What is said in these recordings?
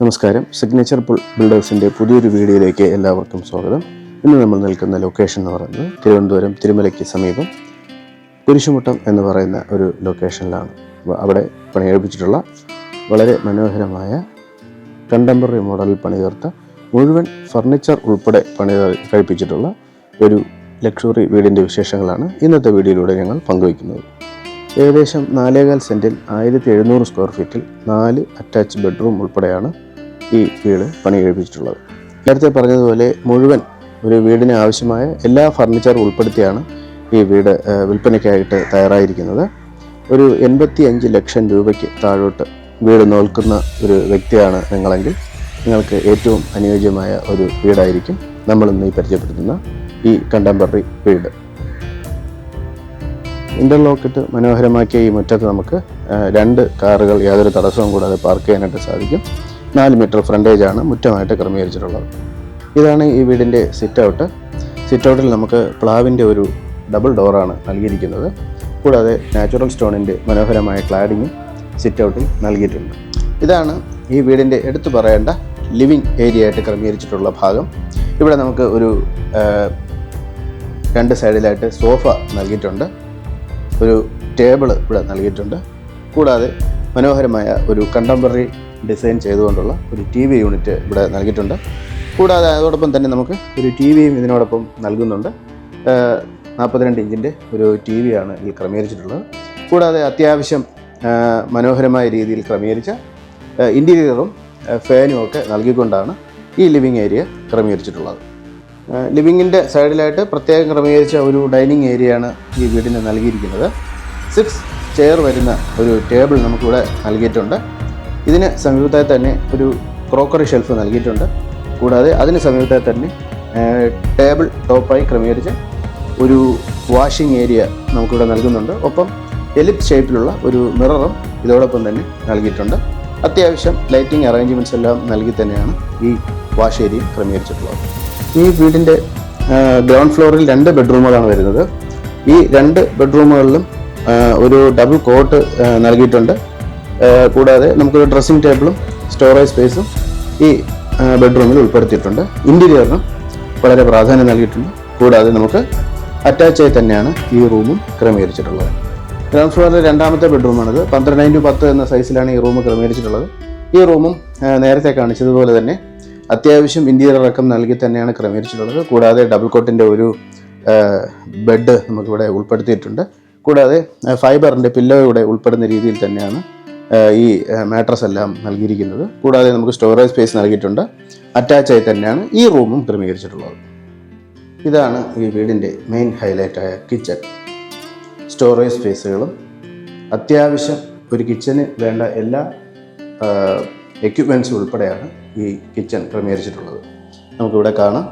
നമസ്കാരം. സിഗ്നേച്ചർ ബിൽഡേഴ്സിൻ്റെ പുതിയൊരു വീഡിയോയിലേക്ക് എല്ലാവർക്കും സ്വാഗതം. ഇന്ന് നമ്മൾ നിൽക്കുന്ന ലൊക്കേഷൻ എന്ന് പറയുന്നത് തിരുവനന്തപുരം തിരുമലയ്ക്ക് സമീപം കുരിശുമുട്ടം എന്ന് പറയുന്ന ഒരു ലൊക്കേഷനിലാണ്. അവിടെ പണികഴിപ്പിച്ചിട്ടുള്ള വളരെ മനോഹരമായ കണ്ടംപററി മോഡലിൽ പണിതീർത്ത മുഴുവൻ ഫർണിച്ചർ ഉൾപ്പെടെ കഴിപ്പിച്ചിട്ടുള്ള ഒരു ലക്ഷറി വീടിൻ്റെ വിശേഷങ്ങളാണ് ഇന്നത്തെ വീഡിയോയിലൂടെ ഞങ്ങൾ പങ്കുവയ്ക്കുന്നത്. ഏകദേശം 4.25 സെൻറ്റിൽ 1700 സ്ക്വയർ ഫീറ്റിൽ 4 അറ്റാച്ച് ബെഡ്റൂം ഉൾപ്പെടെയാണ് ഈ വീട് പണി കഴിപ്പിച്ചിട്ടുള്ളത്. നേരത്തെ പറഞ്ഞതുപോലെ മുഴുവൻ ഒരു വീടിന് ആവശ്യമായ എല്ലാ ഫർണിച്ചറും ഉൾപ്പെടുത്തിയാണ് ഈ വീട് വിൽപ്പനയ്ക്കായിട്ട് തയ്യാറായിരിക്കുന്നത്. ഒരു 85 ലക്ഷം രൂപയ്ക്ക് താഴോട്ട് വീട് നോക്കുന്ന ഒരു വ്യക്തിയാണ് നിങ്ങളെങ്കിൽ നിങ്ങൾക്ക് ഏറ്റവും അനുയോജ്യമായ ഒരു വീടായിരിക്കും നമ്മളിന്ന് ഈ പരിചയപ്പെടുത്തുന്ന ഈ കണ്ടംപററി വീട്. ഇൻ്റർലോക്കിട്ട് മനോഹരമാക്കിയ ഈ മുറ്റത്ത് നമുക്ക് 2 കാറുകൾ യാതൊരു തടസ്സവും കൂടാതെ പാർക്ക് ചെയ്യാനായിട്ട് സാധിക്കും. 4 മീറ്റർ ഫ്രണ്ടേജാണ് മുറ്റമായിട്ട് ക്രമീകരിച്ചിട്ടുള്ളത്. ഇതാണ് ഈ വീടിൻ്റെ സിറ്റ് ഔട്ടിൽ നമുക്ക് പ്ലാവിൻ്റെ ഒരു ഡബിൾ ഡോറാണ് നൽകിയിരിക്കുന്നത്. കൂടാതെ നാച്ചുറൽ സ്റ്റോണിൻ്റെ മനോഹരമായ ക്ലാഡിങ്ങും സിറ്റ് ഔട്ടിൽ നൽകിയിട്ടുണ്ട്. ഇതാണ് ഈ വീടിൻ്റെ എടുത്തു പറയേണ്ട ലിവിങ് ഏരിയ ആയിട്ട് ക്രമീകരിച്ചിട്ടുള്ള ഭാഗം. ഇവിടെ നമുക്ക് ഒരു 2 സൈഡിലായിട്ട് സോഫ നൽകിയിട്ടുണ്ട്. ഒരു ടേബിൾ ഇവിടെ നൽകിയിട്ടുണ്ട്. കൂടാതെ മനോഹരമായ ഒരു കണ്ടംപററി ഡിസൈൻ ചെയ്തുകൊണ്ടുള്ള ഒരു TV യൂണിറ്റ് ഇവിടെ നൽകിയിട്ടുണ്ട്. കൂടാതെ അതോടൊപ്പം തന്നെ നമുക്ക് ഒരു TVയും ഇതിനോടൊപ്പം നൽകുന്നുണ്ട്. 42 ഇഞ്ചിൻ്റെ ഒരു TV ആണ് ഇതിൽ ക്രമീകരിച്ചിട്ടുള്ളത്. കൂടാതെ അത്യാവശ്യം മനോഹരമായ രീതിയിൽ ക്രമീകരിച്ച ഇൻറ്റീരിയറും ഫാനും ഒക്കെ നൽകിക്കൊണ്ടാണ് ഈ ലിവിങ് ഏരിയ ക്രമീകരിച്ചിട്ടുള്ളത്. ലിവിങ്ങിൻ്റെ സൈഡിലായിട്ട് പ്രത്യേകം ക്രമീകരിച്ച ഒരു ഡൈനിങ് ഏരിയയാണ് ഈ വീടിന് നൽകിയിരിക്കുന്നത്. 6 ചെയർ വരുന്ന ഒരു ടേബിൾ നമുക്കിവിടെ നൽകിയിട്ടുണ്ട്. ഇതിന് സമീപത്തായി തന്നെ ഒരു ക്രോക്കറി ഷെൽഫ് നൽകിയിട്ടുണ്ട്. കൂടാതെ അതിന് സമീപത്തായി തന്നെ ടേബിൾ ടോപ്പായി ക്രമീകരിച്ച ഒരു വാഷിംഗ് ഏരിയ നമുക്കിവിടെ നൽകുന്നുണ്ട്. ഒപ്പം എലിപ്സ് ഷേപ്പിലുള്ള ഒരു മിററും ഇതോടൊപ്പം തന്നെ നൽകിയിട്ടുണ്ട്. അത്യാവശ്യം ലൈറ്റിംഗ് അറേഞ്ച്മെൻറ്റ്സ് എല്ലാം നൽകി തന്നെയാണ് ഈ വാഷ് ഏരിയ ക്രമീകരിച്ചിട്ടുള്ളത്. ഈ വീടിൻ്റെ ഗ്രൗണ്ട് ഫ്ലോറിൽ 2 ബെഡ്റൂമുകളാണ് വരുന്നത്. ഈ 2 ബെഡ്റൂമുകളിലും ഒരു ഡബിൾ കോട്ട് നൽകിയിട്ടുണ്ട്. കൂടാതെ നമുക്കൊരു ഡ്രസ്സിംഗ് ടേബിളും സ്റ്റോറേജ് സ്പേസും ഈ ബെഡ്റൂമിൽ ഉൾപ്പെടുത്തിയിട്ടുണ്ട്. ഇൻറ്റീരിയറിനും വളരെ പ്രാധാന്യം നൽകിയിട്ടുണ്ട്. കൂടാതെ നമുക്ക് അറ്റാച്ചായി തന്നെയാണ് ഈ റൂമും ക്രമീകരിച്ചിട്ടുള്ളത്. ഗ്രൗണ്ട് ഫ്ലോറിലെ 2ാമത്തെ ബെഡ്റൂമാണിത്. 12x10 എന്ന സൈസിലാണ് ഈ റൂം ക്രമീകരിച്ചിട്ടുള്ളത്. ഈ റൂമും നേരത്തെ കാണിച്ചതുപോലെ തന്നെ അത്യാവശ്യം ഇൻറ്റീരിയർ അടക്കം നൽകി തന്നെയാണ് ക്രമീകരിച്ചിട്ടുള്ളത്. കൂടാതെ ഡബിൾ കോട്ടിൻ്റെ ഒരു ബെഡ് നമുക്കിവിടെ ഉൾപ്പെടുത്തിയിട്ടുണ്ട്. കൂടാതെ ഫൈബറിൻ്റെ പില്ലോ ഇവിടെ ഉൾപ്പെടുന്ന രീതിയിൽ തന്നെയാണ് ഈ മാട്രസ് എല്ലാം നൽകിയിരിക്കുന്നത്. കൂടാതെ നമുക്ക് സ്റ്റോറേജ് സ്പേസ് നൽകിയിട്ടുണ്ട്. അറ്റാച്ചായി തന്നെയാണ് ഈ റൂമും ക്രമീകരിച്ചിട്ടുള്ളത്. ഇതാണ് ഈ വീടിൻ്റെ മെയിൻ ഹൈലൈറ്റായ കിച്ചൺ. സ്റ്റോറേജ് സ്പേസുകളും അത്യാവശ്യം ഒരു കിച്ചന് വേണ്ട എല്ലാ എക്യുപ്മെൻറ്റ്സും ഉൾപ്പെടെയാണ് ഈ കിച്ചൺ ക്രമീകരിച്ചിട്ടുള്ളത്. നമുക്കിവിടെ കാണാം.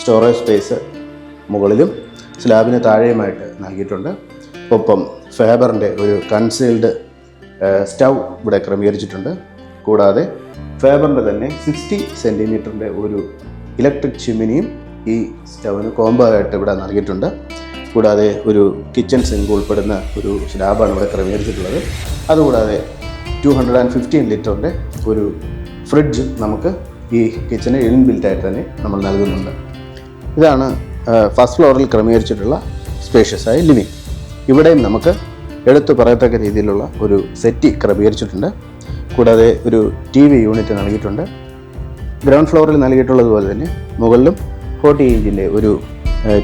സ്റ്റോറേജ് സ്പേസ് മുകളിലും സ്ലാബിന് താഴെയുമായിട്ട് നൽകിയിട്ടുണ്ട്. ഒപ്പം ഫാബറിൻ്റെ ഒരു കൺസീൽഡ് സ്റ്റൗ ഇവിടെ ക്രമീകരിച്ചിട്ടുണ്ട്. കൂടാതെ ഫാബറിൻ്റെ തന്നെ 60 സെൻറ്റിമീറ്ററിൻ്റെ ഒരു ഇലക്ട്രിക് ചിമ്മിനിയും ഈ സ്റ്റൗവിന് കോംബോ ആയിട്ട് ഇവിടെ നൽകിയിട്ടുണ്ട്. കൂടാതെ ഒരു കിച്ചൺ സിങ്ക് ഉൾപ്പെടുന്ന ഒരു സ്ലാബാണ് ഇവിടെ ക്രമീകരിച്ചിട്ടുള്ളത്. അതുകൂടാതെ 215 ലിറ്ററിൻ്റെ ഒരു ഫ്രിഡ്ജ് നമുക്ക് ഈ കിച്ചന് ഇൻബിൽറ്റായിട്ട് തന്നെ നമ്മൾ നൽകുന്നുണ്ട്. ഇതാണ് ഫസ്റ്റ് ഫ്ലോറിൽ ക്രമീകരിച്ചിട്ടുള്ള സ്പേഷ്യസായ ലിവിങ്. ഇവിടെയും നമുക്ക് എടുത്തു പറയത്തക്ക രീതിയിലുള്ള ഒരു സെറ്റി ക്രമീകരിച്ചിട്ടുണ്ട്. കൂടാതെ ഒരു TV യൂണിറ്റ് നൽകിയിട്ടുണ്ട്. ഗ്രൗണ്ട് ഫ്ലോറിൽ നൽകിയിട്ടുള്ളതുപോലെ തന്നെ മുകളിലും 40 ഇഞ്ചിൻ്റെ ഒരു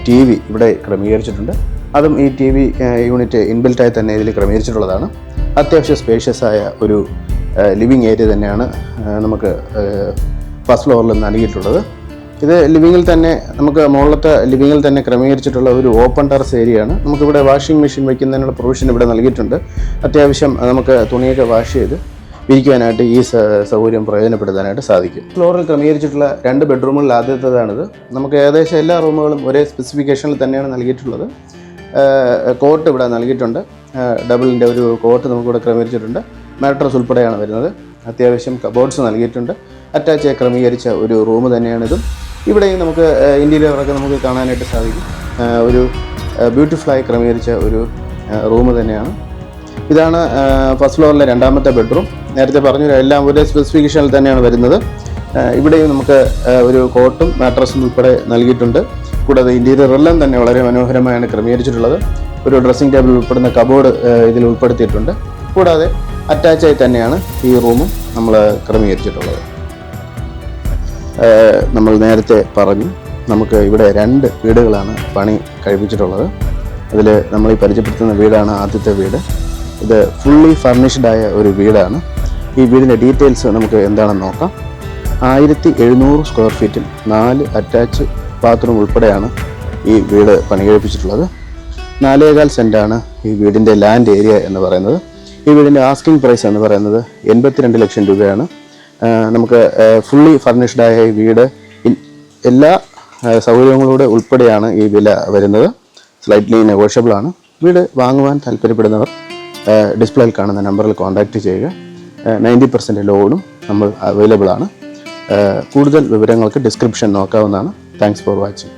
TV ഇവിടെ ക്രമീകരിച്ചിട്ടുണ്ട്. അതും ഈ TV യൂണിറ്റ് ഇൻബിൽറ്റായി തന്നെ ഇതിൽ ക്രമീകരിച്ചിട്ടുള്ളതാണ്. അത്യാവശ്യം സ്പേഷ്യസായ ഒരു ലിവിങ് ഏരിയ തന്നെയാണ് നമുക്ക് ഫസ്റ്റ് ഫ്ലോറിൽ നൽകിയിട്ടുള്ളത്. ഇത് ലിവിങ്ങിൽ തന്നെ നമുക്ക് മുകളിലത്തെ ലിവിങ്ങിൽ തന്നെ ക്രമീകരിച്ചിട്ടുള്ള ഒരു ഓപ്പൺ ടെറസ് ഏരിയയാണ്. നമുക്കിവിടെ വാഷിംഗ് മെഷീൻ വയ്ക്കുന്നതിനുള്ള പ്രൊവിഷൻ ഇവിടെ നൽകിയിട്ടുണ്ട്. അത്യാവശ്യം നമുക്ക് തുണിയൊക്കെ വാഷ് ചെയ്ത് വിരിക്കുവാനായിട്ട് ഈ സൗകര്യം പ്രയോജനപ്പെടുത്താനായിട്ട് സാധിക്കും. ഫ്ലോറിൽ ക്രമീകരിച്ചിട്ടുള്ള 2 ബെഡ്റൂമുകളിൽ ആദ്യത്തേതാണിത്. നമുക്ക് ഏകദേശം എല്ലാ റൂമുകളും ഒരേ സ്പെസിഫിക്കേഷനിൽ തന്നെയാണ് നൽകിയിട്ടുള്ളത്. കോട്ട് ഇവിടെ നൽകിയിട്ടുണ്ട്. ഡബിളിൻ്റെ ഒരു കോട്ട് നമുക്കിവിടെ ക്രമീകരിച്ചിട്ടുണ്ട്. മാട്രസ് ഉൾപ്പെടെയാണ് വരുന്നത്. അത്യാവശ്യം കബോർഡ്സ് നൽകിയിട്ടുണ്ട്. അറ്റാച്ച് ക്രമീകരിച്ച ഒരു റൂം തന്നെയാണിതും. ഇവിടെയും നമുക്ക് ഇൻറ്റീരിയറൊക്കെ നമുക്ക് കാണാനായിട്ട് സാധിക്കും. ഒരു ബ്യൂട്ടിഫുള്ളായി ക്രമീകരിച്ച ഒരു റൂം തന്നെയാണ്. ഇതാണ് ഫസ്റ്റ് ഫ്ലോറിലെ 2ാമത്തെ ബെഡ്റൂം. നേരത്തെ പറഞ്ഞു എല്ലാം ഒരേ സ്പെസിഫിക്കേഷനിൽ തന്നെയാണ് വരുന്നത്. ഇവിടെയും നമുക്ക് ഒരു കോട്ടും മാട്രസും ഉൾപ്പെടെ നൽകിയിട്ടുണ്ട്. കൂടാതെ ഇൻറ്റീരിയർ എല്ലാം തന്നെ വളരെ മനോഹരമായാണ് ക്രമീകരിച്ചിട്ടുള്ളത്. ഒരു ഡ്രസ്സിംഗ് ടേബിൾ ഉൾപ്പെടുന്ന കബോർഡ് ഇതിൽ ഉൾപ്പെടുത്തിയിട്ടുണ്ട്. കൂടാതെ അറ്റാച്ചായി തന്നെയാണ് ഈ റൂമും നമ്മൾ ക്രമീകരിച്ചിട്ടുള്ളത്. നമ്മൾ നേരത്തെ പറഞ്ഞു നമുക്ക് ഇവിടെ 2 വീടുകളാണ് പണി കഴിപ്പിച്ചിട്ടുള്ളത്. അതിൽ നമ്മൾ ഈ പരിചയപ്പെടുത്തുന്ന വീടാണ് ആദ്യത്തെ വീട്. ഇത് ഫുള്ളി ഫർണിഷ്ഡ് ആയ ഒരു വീടാണ്. ഈ വീടിൻ്റെ ഡീറ്റെയിൽസ് നമുക്ക് എന്താണെന്ന് നോക്കാം. 1700 സ്ക്വയർ ഫീറ്റിൽ 4 അറ്റാച്ച് ബാത്റൂം ഉൾപ്പെടെയാണ് ഈ വീട് പണി കഴിപ്പിച്ചിട്ടുള്ളത്. 4.25 സെൻറ്റാണ് ഈ വീടിൻ്റെ ലാൻഡ് ഏരിയ എന്ന് പറയുന്നത്. ഈ വീടിൻ്റെ ആസ്കിംഗ് പ്രൈസ് എന്ന് പറയുന്നത് 82 ലക്ഷം രൂപയാണ്. നമുക്ക് ഫുള്ളി ഫർണിഷ്ഡ് ആയ ഈ വീട് എല്ലാ സൗകര്യങ്ങളോടെ ഉൾപ്പെടെയാണ് ഈ വില വരുന്നത്. സ്ലൈറ്റ്ലി നെഗോഷ്യബിൾ ആണ്. വീട് വാങ്ങുവാൻ താല്പര്യപ്പെടുന്നവർ ഡിസ്പ്ലേയിൽ കാണുന്ന നമ്പറിൽ കോൺടാക്റ്റ് ചെയ്യുക. 90% ലോണും നമ്മൾ അവൈലബിൾ ആണ്. കൂടുതൽ വിവരങ്ങൾക്ക് ഡിസ്ക്രിപ്ഷൻ നോക്കാവുന്നതാണ്. Thanks for watching.